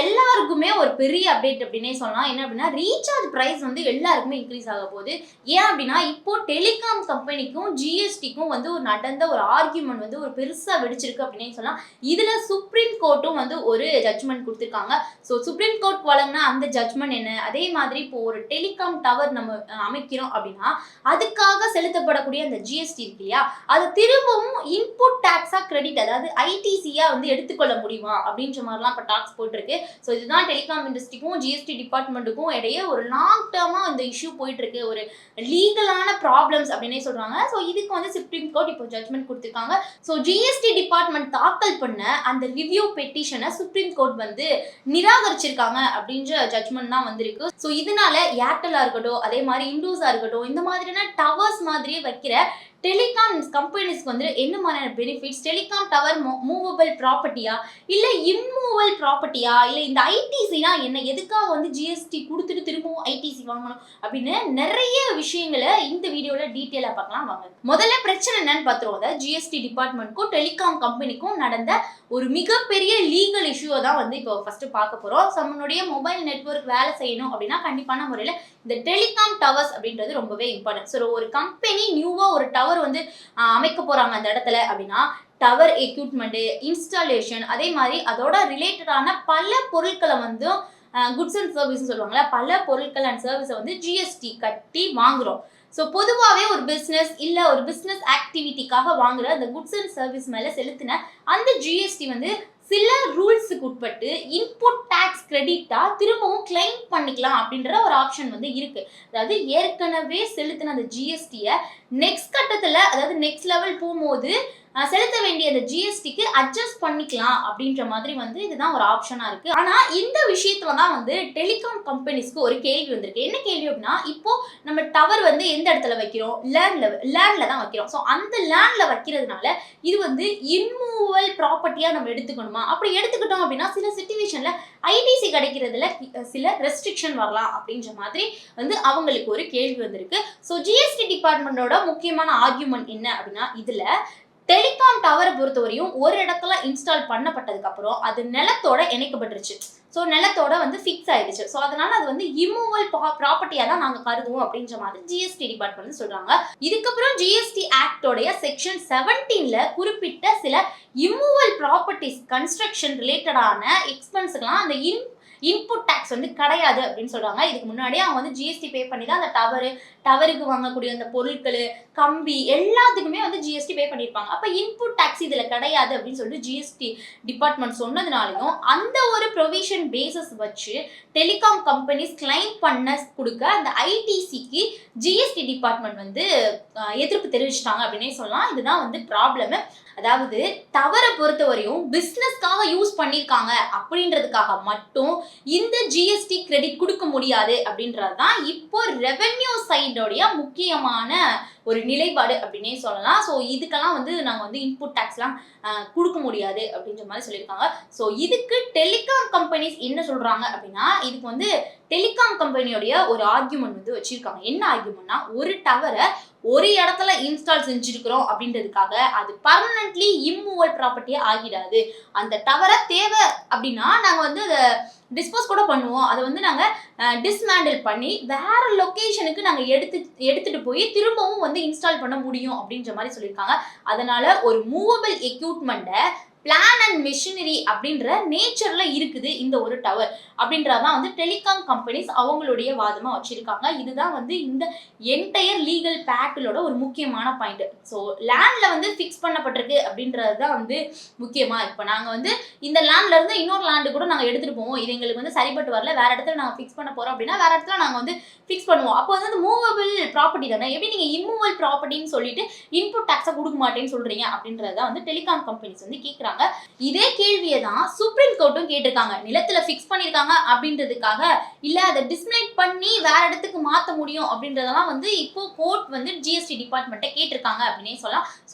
எல்லாருக்குமே ஒரு பெரிய அப்டேட் அப்படின்னே சொல்லலாம். என்ன அப்படின்னா, ரீசார்ஜ் பிரைஸ் வந்து எல்லாருக்குமே இன்க்ரீஸ் ஆக போகுது. ஏன் அப்படின்னா, இப்போ டெலிகாம் கம்பெனிக்கும், ஜிஎஸ்டிக்கும் வந்து ஒரு நடந்த ஒரு ஆர்கியூமென்ட் வந்து ஒரு பெருசா வெடிச்சிருக்கு அப்படின்னே சொல்லலாம். இதுல சுப்ரீம் கோர்ட்டும் வந்து ஒரு ஜட்ஜ்மென்ட் குடுத்திருக்காங்க. சுப்ரீம் கோர்ட் வழங்குன அந்த ஜட்ஜ்மென்ட் என்ன? அதே மாதிரி இப்போ ஒரு டெலிகாம் டவர் நம்ம அமைக்கிறோம் அப்படின்னா, அதுக்காக செலுத்தப்படக்கூடிய அந்த ஜிஎஸ்டி இருக்கு இல்லையா? அது திரும்பவும் இன்புட் டாக்ஸா கிரெடிட் அதாவது ஐடிசியா வந்து எடுத்துக்கொள்ள முடியுமா? அப்படின்ற மாதிரிலாம் இப்ப டாக்ஸ் போயிட்டுருக்கு. இதுதான் டெலிகாம் இண்டஸ்ட்ரிக்கும் ஜிஎஸ்டி டிபார்ட்மெண்ட்டுக்கும் இடையே ஒரு லாங் டேர்மா இந்த இஷ்யூ போயிட்டு இருக்கு. ஒரு லீகலான ப்ராப்ளம்ஸ் அப்படின்னே சொல்றாங்க. இதுக்கு வந்து சுப்ரீம் கோர்ட் இப்போ ஜட்ஜ்மென்ட் கொடுத்திருக்காங்க. ஜிஎஸ்டி டிபார்ட்மெண்ட் தாக்கல் பண்ண அந்த ரிவ்யூ பெட்டிஷனை சுப்ரீம் கோர்ட் வந்து நிராகரிச்சிருக்காங்க அப்படின்ற ஜட்ஜ்மென்ட் தான் வந்திருக்கு. இதனால ஏர்டெல்லா இருக்கட்டும், அதே மாதிரி இண்டோஸா இருக்கட்டும், இந்த மாதிரியான டவர்ஸ் மாதிரியே வைக்கிற டெலிகாம் கம்பெனிஸ்க்கு வந்து என்ன மாதிரியான பெனிஃபிட்ஸ், டெலிகாம் டவர் மூவபிள் ப்ராப்பர்ட்டியா இல்ல இம்மூவபிள் ப்ராப்பர்ட்டியா இல்ல இந்த ஐடிசினா என்ன, எதுக்காக வந்து ஜிஎஸ்டி கொடுத்துட்டு திரும்பவும் ஐடிசி வாங்கணும் அப்படின்னு நிறைய விஷயங்களை இந்த வீடியோல டீட்டெயிலா பார்க்கலாம் வாங்க. முதல்ல பிரச்சனை என்னன்னு பார்த்துருவோம். அதாவது ஜிஎஸ்டி டிபார்ட்மெண்ட்க்கும் டெலிகாம் கம்பெனிக்கும் நடந்த ஒரு மிகப்பெரிய லீகல் இஷ்யூவை தான் வந்து இப்போ ஃபர்ஸ்ட் பார்க்க போறோம். நம்மளுடைய மொபைல் நெட்வொர்க் வேலை செய்யணும் அப்படின்னா கண்டிப்பான முறையில் இந்த டெலிகாம் டவர்ஸ் அப்படின்றது ரொம்பவே இம்பார்ட்டன்ட். ஒரு கம்பெனி நியூவா ஒரு டவர் வந்து அமைக்க போறாங்க அந்த இடத்துல அப்படின்னா டவர் எக்யூப்மெண்ட், இன்ஸ்டாலேஷன், அதே மாதிரி அதோட ரிலேட்டடான பல பொருட்களை வந்து குட்ஸ் அண்ட் சர்வீஸ் சொல்லுவாங்கல்ல, பல பொருட்கள் அண்ட் சர்வீஸை வந்து ஜிஎஸ்டி கட்டி வாங்குறோம். பொதுவாகவே ஒரு பிஸ்னஸ் இல்ல ஒரு பிஸ்னஸ் ஆக்டிவிட்டிக்காக வாங்குற அந்த குட்ஸ் அண்ட் சர்வீஸ் மேல செலுத்தின அந்த ஜிஎஸ்டி வந்து சில ரூல்ஸுக்கு உட்பட்டு இன்புட் டாக்ஸ் கிரெடிட்டா திரும்பவும் கிளைம் பண்ணிக்கலாம் அப்படின்ற ஒரு ஆப்ஷன் வந்து இருக்கு. அதாவது ஏற்கனவே செலுத்தின அந்த ஜிஎஸ்டியை நெக்ஸ்ட் கட்டத்துல அதாவது நெக்ஸ்ட் லெவல் போகும்போது செலுத்த வேண்டிய அந்த ஜிஎஸ்டிக்கு அட்ஜஸ்ட் பண்ணிக்கலாம் அப்படின்ற மாதிரி வந்து இதுதான் ஒரு ஆப்ஷனா இருக்கு. ஆனா இந்த விஷயத்துல தான் வந்து டெலிகாம் கம்பெனிஸ்க்கு ஒரு கேள்வி வந்திருக்கு. என்ன கேள்வி அப்படின்னா, இப்போ நம்ம டவர் வந்து எந்த இடத்துல வைக்கிறோம், லேண்ட்ல தான் வைக்கிறோம். அந்த லேண்ட்ல வைக்கிறதுனால இது வந்து இம்மூவல் ப்ராப்பர்ட்டியா நம்ம எடுத்துக்கணுமா? அப்படி எடுத்துக்கிட்டோம் அப்படின்னா சில சிச்சுவேஷன்ல ஐடிசி கிடைக்கிறதுல சில ரெஸ்ட்ரிக்ஷன் வரலாம் அப்படின்ற மாதிரி வந்து அவங்களுக்கு ஒரு கேள்வி வந்திருக்கு. ஜிஎஸ்டி டிபார்ட்மெண்டோட முக்கியமான ஆர்கியூமெண்ட் என்ன அப்படின்னா, இதுல டெலிகாம் டவரை பொறுத்தவரையும் ஒரு இடத்துல இன்ஸ்டால் பண்ணப்பட்டதுக்கு அப்புறம் அது நிலத்தோட இணைக்கப்பட்டுருச்சு. நிலத்தோட வந்து ஃபிக்ஸ் ஆயிடுச்சு. அதனால அது வந்து இம்மூவல் ப்ராப்பர்ட்டியா தான் நாங்க கருதுவோம் அப்படின்ற மாதிரி ஜிஎஸ்டி டிபார்ட்மெண்ட் சொல்றாங்க. இதுக்கப்புறம் ஜிஎஸ்டி ஆக்டோடைய செக்ஷன் 17ல குறிப்பிட்ட சில இம்மூவல் ப்ராப்பர்ட்டிஸ் கன்ஸ்ட்ரக்ஷன் ரிலேட்டடான எக்ஸ்பென்ஸ்க்குலாம் அந்த இன்புட் டாக்ஸ் வந்து கிடையாது அப்படின்னு சொல்றாங்க. இதுக்கு முன்னாடியே அவங்க வந்து ஜிஎஸ்டி பே பண்ணி தான் அந்த டவருக்கு வாங்கக்கூடிய அந்த பொருட்கள், கம்பி எல்லாத்துக்குமே வந்து ஜிஎஸ்டி பே பண்ணியிருப்பாங்க. அப்ப இன்புட் டாக்ஸ் இதுல கிடையாது அப்படின்னு சொல்லிட்டு ஜிஎஸ்டி டிபார்ட்மெண்ட் சொன்னதுனாலையும் அந்த ஒரு ப்ரொவிஷன் பேசஸ் வச்சு டெலிகாம் கம்பெனிஸ் கிளைம் பண்ண கொடுக்க அந்த ஐடிசிக்கு ஜிஎஸ்டி டிபார்ட்மெண்ட் வந்து எதிர்ப்பு தெரிவிச்சிட்டாங்க அப்படின்னே சொல்லலாம். இதுதான் வந்து ப்ராப்ளம். அதாவது டவரை பொறுத்தவரையும் பிசினஸ்க்காக யூஸ் பண்ணியிருக்காங்க அப்படின்றதுக்காக மட்டும் இந்த ஜிஎஸ்டி கிரெடிட் கொடுக்க முடியாது அப்படின்றது தான் இப்போ ரெவென்யூ சைடோடைய முக்கியமான ஒரு நிலைப்பாடு அப்படின்னே சொல்லலாம். இதுக்கெல்லாம் வந்து நாங்கள் வந்து இன்புட் டாக்ஸ்லாம் கொடுக்க முடியாது அப்படின்ற மாதிரி சொல்லியிருக்காங்க. இதுக்கு டெலிகாம் கம்பெனிஸ் என்ன சொல்றாங்க அப்படின்னா, இதுக்கு வந்து டெலிகாம் கம்பெனியோடைய ஒரு ஆர்கியூமெண்ட் வந்து வச்சிருக்காங்க. என்ன ஆர்கியூமெண்ட்னா, ஒரு டவரை ஒரு இடத்துல இன்ஸ்டால் செஞ்சிருக்கிறோம் அப்படின்றதுக்காக அது பர்மனன்ட்லி இம்மூவல் ப்ராப்பர்ட்டியா ஆகிடாது. அந்த டவரை தேவை அப்படின்னா நாங்கள் வந்து அதை டிஸ்போஸ் கூட பண்ணுவோம். அதை வந்து நாங்கள் டிஸ்மேண்டில் பண்ணி வேற லொக்கேஷனுக்கு நாங்கள் எடுத்துட்டு போய் திரும்பவும் வந்து இன்ஸ்டால் பண்ண முடியும் அப்படின்ற மாதிரி சொல்லியிருக்காங்க. அதனால ஒரு மூவபிள் எக்யூப்மெண்ட்டை பிளான் அண்ட் மெஷினரி அப்படின்ற நேச்சர்ல இருக்குது இந்த ஒரு டவர் அப்படின்றதான் வந்து டெலிகாம் கம்பெனிஸ் அவங்களுடைய வாதமா வச்சிருக்காங்க. இதுதான் வந்து இந்த என்டையர் லீகல் பேக்டோட ஒரு முக்கியமான பாயிண்ட். லேண்ட்ல வந்து ஃபிக்ஸ் பண்ணப்பட்டிருக்கு அப்படின்றது தான் வந்து முக்கியமா. இப்போ நாங்க வந்து இந்த லேண்ட்ல இருந்து இன்னொரு லேண்டு கூட நாங்க எடுத்துட்டு போவோம். இது எங்களுக்கு வந்து சரிப்பட்டு வரல, வேற இடத்துல நாங்க ஃபிக்ஸ் பண்ண போறோம் அப்படின்னா வேற இடத்துல நாங்க வந்து ஃபிக்ஸ் பண்ணுவோம். அப்போ வந்து மூவபிள் ப்ராப்பர்ட்டி தானே, எப்படி நீங்க இம்மூவல் ப்ராப்பர்ட்டின்னு சொல்லிட்டு இன்புட் டாக்ஸை கொடுக்க மாட்டேன்னு சொல்றீங்க அப்படின்றத வந்து டெலிகாம் கம்பெனிஸ் வந்து கேட்கறாங்க. இதே கேள்வியை தான் சுப்ரீம் கோர்ட்டும் கேட்டிருக்காங்க. நிலத்துல ஃபிக்ஸ் பண்ணிருக்காங்க அப்படின்றதுக்காக இல்ல அதை டிஸ்மேட் பண்ணி வேற இடத்துக்கு மாத்த முடியும் அப்படின்றதெல்லாம் வந்து இப்போ கோர்ட் வந்து ஜிஎஸ்டி டிபார்ட்மெண்ட்டை கேட்டிருக்காங்க அப்படின்னே சொல்லலாம்.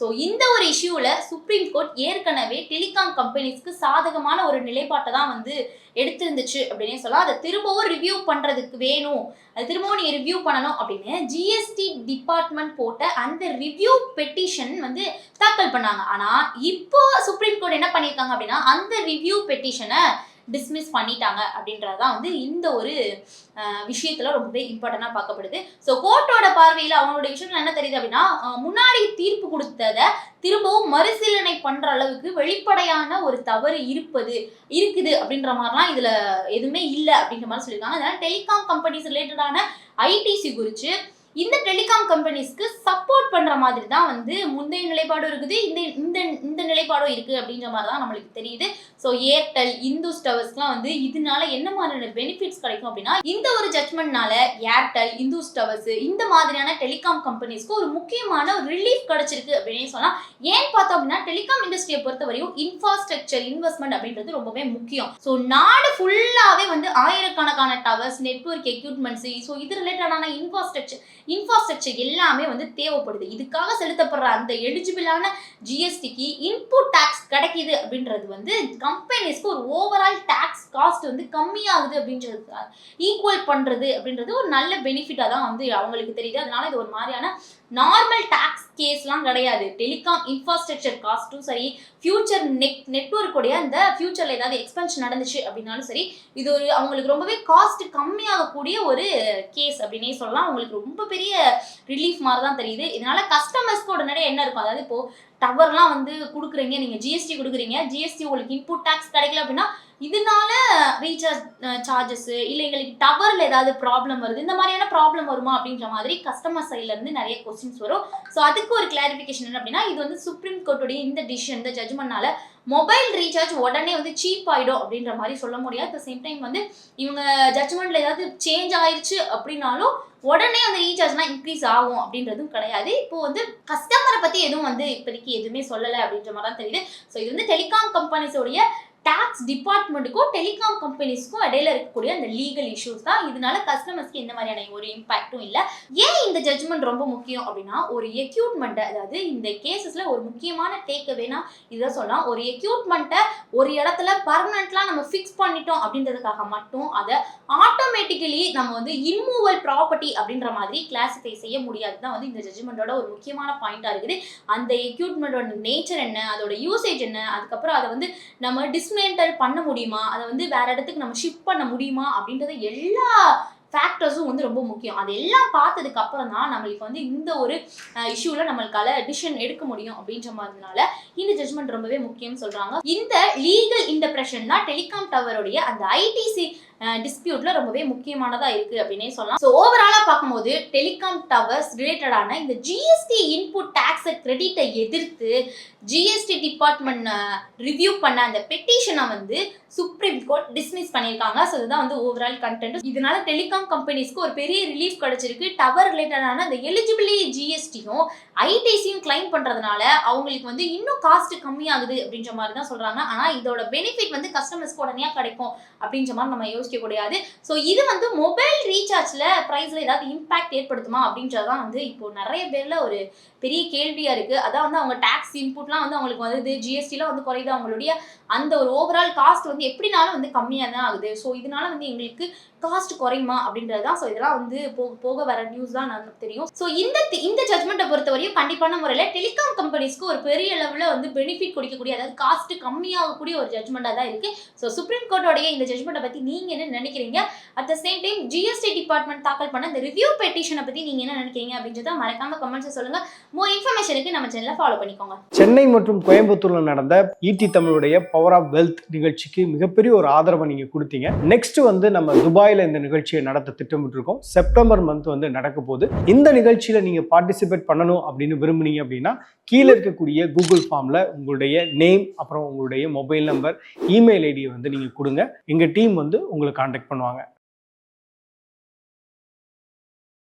இந்த ஒரு இஷ்யூல சுப்ரீம் கோர்ட் ஏற்கனவே டெலிகாம் கம்பெனிஸ்க்கு சாதகமான ஒரு நிலைப்பாட்டை தான் வந்து எடுத்திருந்துச்சு அப்படின்னே சொல்லலாம். அதை திரும்பவும் ரிவ்யூ பண்றதுக்கு வேணும், அது திரும்பவும் நீங்க ரிவ்யூ பண்ணணும் அப்படின்னு ஜிஎஸ்டி டிபார்ட்மெண்ட் போட்ட அந்த ரிவ்யூ பெட்டிஷன் வந்து தாக்கல் பண்ணாங்க. ஆனா இப்போ சுப்ரீம் கோர்ட் என்ன பண்ணியிருக்காங்க அப்படின்னா, அந்த ரிவ்யூ பெட்டிஷனை டிஸ்மிஸ் பண்ணிட்டாங்க அப்படின்றதான் வந்து இந்த ஒரு விஷயத்துல ரொம்பவே இம்பார்ட்டண்டா பார்க்கப்படுது. ஸோ கோர்ட்டோட பார்வையில் அவங்களுடைய விஷயங்கள் என்ன தெரியுது அப்படின்னா, முன்னாடி தீர்ப்பு கொடுத்ததை திரும்பவும் மறுசீலனை பண்ற அளவுக்கு வெளிப்படையான ஒரு தவறு இருக்குது அப்படின்ற மாதிரிலாம் இதுல எதுவுமே இல்லை அப்படின்ற மாதிரி சொல்லியிருக்காங்க. அதனால டெலிகாம் கம்பெனிஸ் ரிலேட்டடான ஐடிசி குறித்து இந்த டெலிகாம் கம்பெனிஸ்க்கு சப்போர்ட் பண்ற மாதிரி தான் வந்து முந்தைய நிலைப்பாடும் இருக்குது, இந்த நிலைப்பாடும் இருக்கு அப்படின்ற மாதிரி தான் நம்மளுக்கு தெரியுது. ஸோ ஏர்டெல், இந்துஸ் டவர்ஸ்லாம் வந்து இதனால என்ன மாதிரியான பெனிஃபிட்ஸ் கிடைக்கும் அப்படின்னா, இந்த ஒரு ஜட்மெண்ட்னால ஏர்டெல், இந்துஸ் டவர்ஸ் இந்த மாதிரியான டெலிகாம் கம்பெனிஸ்க்கு ஒரு முக்கியமான ஒரு ரிலீஃப் கிடைச்சிருக்கு அப்படின்னு சொன்னா, ஏன் பார்த்தோம் அப்படின்னா டெலிகாம் இண்டஸ்ட்ரியை பொறுத்தவரையும் இன்ஃப்ராஸ்ட்ரக்சர் இன்வெஸ்ட்மெண்ட் அப்படின்றது ரொம்பவே முக்கியம். ஸோ நாடு ஃபுல்லாவே வந்து ஆயிரக்கணக்கான டவர்ஸ், நெட்வொர்க் எக்யூப்மெண்ட்ஸ், ஸோ இது ரிலேட்டடான இன்ஃப்ராஸ்ட்ரக்சர் எல்லாமே வந்து தேவைப்படுது. இதுக்காக செலுத்தப்படுற அந்த எலிஜிபிளான ஜிஎஸ்டிக்கு இன்புட் டாக்ஸ் கிடைக்குது அப்படின்றது வந்து கம்பெனிஸ்க்கு ஒரு ஓவரால் டாக்ஸ் காஸ்ட் வந்து கம்மியாகுது அப்படின்றது ஈக்குவல் பண்றது அப்படின்றது ஒரு நல்ல பெனிஃபிட்டா தான் வந்து அவங்களுக்கு தெரியுது. அதனால இது ஒரு மாதிரியான நார்மல் டாக்ஸ் கேஸ்லாம் கிடையாது. டெலிகாம் இன்ஃப்ராஸ்ட்ரக்சர் காஸ்ட்டும் சரி, ஃபியூச்சர் நெட்வொர்க்குடைய அந்த ஃபியூச்சர்ல ஏதாவது எக்ஸ்பென்ஷன் நடந்துச்சு அப்படின்னாலும் சரி, இது ஒரு அவங்களுக்கு ரொம்பவே காஸ்ட் கம்மியாகக்கூடிய ஒரு கேஸ் அப்படின்னே சொல்லலாம். அவங்களுக்கு ரொம்ப பெரிய ரிலீஃப் மாதிரி தான் தெரியுது. இதனால கஸ்டமர்ஸ்க்கு உடனடியே என்ன இருக்கும், அதாவது இப்போ டவர்லாம் வந்து கொடுக்குறீங்க, நீங்க ஜிஎஸ்டி கொடுக்குறீங்க, ஜிஎஸ்டி உங்களுக்கு இன்புட் டாக்ஸ் கிடைக்கல அப்படின்னா இதனால ரீசார்ஜ் சார்ஜஸ் இல்லை எங்களுக்கு டவர்ல ஏதாவது ப்ராப்ளம் வருது, இந்த மாதிரியான ப்ராப்ளம் வருமா அப்படின்ற மாதிரி கஸ்டமர் சைட்ல இருந்து நிறைய கொஸ்டின்ஸ் வரும். ஸோ அதுக்கு ஒரு கிளாரிஃபிகேஷன் என்ன அப்படின்னா, இது வந்து சுப்ரீம் கோர்ட்டுடைய இந்த டிசிஷன், இந்த ஜட்ஜ்மெண்ட்னால மொபைல் ரீசார்ஜ் உடனே வந்து சீப் ஆயிடும் அப்படின்ற மாதிரி சொல்ல முடியாது. அட் த சேம் டைம் வந்து இவங்க ஜட்ஜ்மெண்ட்ல ஏதாவது சேஞ்ச் ஆயிடுச்சு அப்படின்னாலும் உடனே அந்த ரீசார்ஜ்லாம் இன்க்ரீஸ் ஆகும் அப்படின்றதும் கிடையாது. இப்போ வந்து கஸ்டமரை பத்தி எதுவும் வந்து இப்போதைக்கு எதுவுமே சொல்லலை அப்படின்ற மாதிரி தான் தெரியுது. ஸோ இது வந்து டெலிகாம் கம்பெனிஸோடைய டாக்ஸ் டிபார்ட்மெண்ட்டுக்கும் டெலிகாம் கம்பெனிஸ்க்கும் இடையில இருக்கக்கூடிய அந்த லீகல் இஷ்யூஸ் தான். இதனால கஸ்டமர்ஸ்க்கு எந்த மாதிரியான ஒரு இம்பாக்டும் இல்லை. ஏன் இந்த ஜட்ஜ்மெண்ட் ரொம்ப முக்கியம் அப்படின்னா, ஒரு எக்யூப்மெண்ட்டை, அதாவது இந்த கேசஸ்ல ஒரு முக்கியமான டேக்அவேனா இதை சொல்லலாம், ஒரு எக்யூப்மெண்ட்டை ஒரு இடத்துல பர்மனெண்ட்லாம் நம்ம ஃபிக்ஸ் பண்ணிட்டோம் அப்படின்றதுக்காக மட்டும் அதை ஆட்டோமேட்டிக்கலி நம்ம வந்து இன்மூவல் ப்ராப்பர்ட்டி அப்படின்ற மாதிரி கிளாசிஃபை செய்ய முடியாது தான் வந்து இந்த ஜட்ஜ்மெண்ட்டோட ஒரு முக்கியமான பாயிண்டா இருக்குது. அந்த எக்யூப்மெண்ட்டோட நேச்சர் என்ன, அதோட யூசேஜ் என்ன, அதுக்கப்புறம் அதை வந்து நம்ம டிஸ்மேண்டல் பண்ண முடியுமா, அதை வந்து வேற இடத்துக்கு நம்ம ஷிஃப்ட் பண்ண முடியுமா அப்படின்றது எல்லா ஃபேக்டர்ஸும் வந்து ரொம்ப முக்கியம். அதெல்லாம் பார்த்ததுக்கு அப்புறம் தான் நம்மளுக்கு வந்து இந்த ஒரு இஷ்யூல நம்மளுக்கால டிசிஷன் எடுக்க முடியும் அப்படின்ற மாதிரினால இந்த ஜட்ஜ்மெண்ட் ரொம்பவே முக்கியம்னு சொல்றாங்க. இந்த லீகல் இன்டர்பிரஷன் தான் டெலிகாம் டவருடைய அந்த ஐடிசி டிஸ்பியூட்ல ரொம்பவே முக்கியமானதா இருக்கு அப்படின்னே சொல்லலாம். ஸோ ஓவராலா பார்க்கும்போது டெலிகாம் டவர்ஸ் ரிலேட்டடான இந்த ஜிஎஸ்டி இன்புட் டாக்ஸ் கிரெடிட்டை எதிர்த்து ஜிஎஸ்டி டிபார்ட்மெண்ட் ரிவ்யூ பண்ண அந்த பெட்டிஷனை வந்து சுப்ரீம் கோர்ட் டிஸ்மிஸ் பண்ணியிருக்காங்க. ஸோ இதுதான் வந்து ஓவரால் கண்டென்ட். இதனால டெலிகாம் கம்பெனிஸ்க்கு ஒரு பெரிய ரிலீஃப் கிடைச்சிருக்கு. டவர் ரிலேட்டடான அந்த எலிஜிபிலிட்டி ஜிஎஸ்டியும் ஐடிசியும் கிளைம் பண்றதுனால அவங்களுக்கு வந்து இன்னும் காஸ்ட் கம்மியாகுது அப்படின்ற மாதிரி தான் சொல்றாங்க. ஆனா இதோட பெனிஃபிட் வந்து கஸ்டமர்ஸ்க்கு உடனே கிடைக்கும் அப்படின்ற மாதிரி நம்ம யோசிக்க கூடாது. ஸோ இது வந்து மொபைல் ரீசார்ஜ்ல பிரைஸ்ல ஏதாவது இம்பாக்ட் ஏற்படுத்துமா அப்படின்றதான் வந்து இப்போ நிறைய பேர்ல ஒரு பெரிய கேள்வியா இருக்கு. அதான் வந்து அவங்க டாக்ஸ் இன்புட்லாம் வந்து அவங்களுக்கு வந்து ஜிஎஸ்டிலாம் வந்து குறையுது, அவங்களுடைய அந்த ஒரு ஓவரால் காஸ்ட் வந்து எப்படினாலும் வந்து கம்மியாக தான் ஆகுது. ஸோ இதனால வந்து எங்களுக்கு காஸ்ட் குறையுமா அப்படின்றது தான். ஸோ இதெல்லாம் வந்து போக வர நியூஸ் தான் நமக்கு தெரியும். ஸோ இந்த ஜட்மெண்ட்டை பொறுத்தவரையும் கண்டிப்பான முறையில் டெலிகாம் கம்பெனிஸ்க்கு ஒரு பெரிய லெவலில் வந்து பெனிஃபிட் கொடுக்கக்கூடிய, அதாவது காஸ்ட் கம்மியாகக்கூடிய ஒரு ஜட்மெண்ட்டாக தான் இருக்கு. ஸோ சுப்ரீம் கோர்ட்டோடைய இந்த ஜட்மெண்ட்டை பற்றி நீங்கள் என்ன நினைக்கிறீங்க? At the same time GST department தாக்கல் பண்ண இந்த ரிவ்யூ பெட்டிஷனை பற்றி நீங்கள் என்ன நினைக்கிறீங்க அப்படின்றத மறக்காம கமெண்ட்ஸை சொல்லுங்க. மோர் இன்ஃபர்மேஷனுக்கு நம்ம சேனலை ஃபாலோ பண்ணிக்கோங்க. சென்னை மற்றும் கோயம்புத்தூர்ல நடந்த ஈடி தமிழுடைய பவர் ஆஃப் வெல்த் நிகழ்ச்சிக்கு மிகப்பெரிய ஒரு ஆதரவை நீங்க கொடுத்தீங்க. நெக்ஸ்ட் வந்து நம்ம துபாயில இந்த நிகழ்ச்சியை நடத்த திட்டமிட்டு இருக்கோம். செப்டம்பர் மந்த் வந்து நடக்க போகுது. இந்த நிகழ்ச்சியில நீங்க பார்ட்டிசிபேட் பண்ணணும் அப்படின்னு விரும்புனீங்க அப்படின்னா கீழே இருக்கக்கூடிய கூகுள் ஃபார்ம்ல உங்களுடைய நேம், அப்புறம் உங்களுடைய மொபைல் நம்பர், இமெயில் ஐடியை வந்து நீங்க கொடுங்க. எங்க டீம் வந்து உங்களை கான்டாக்ட் பண்ணுவாங்க.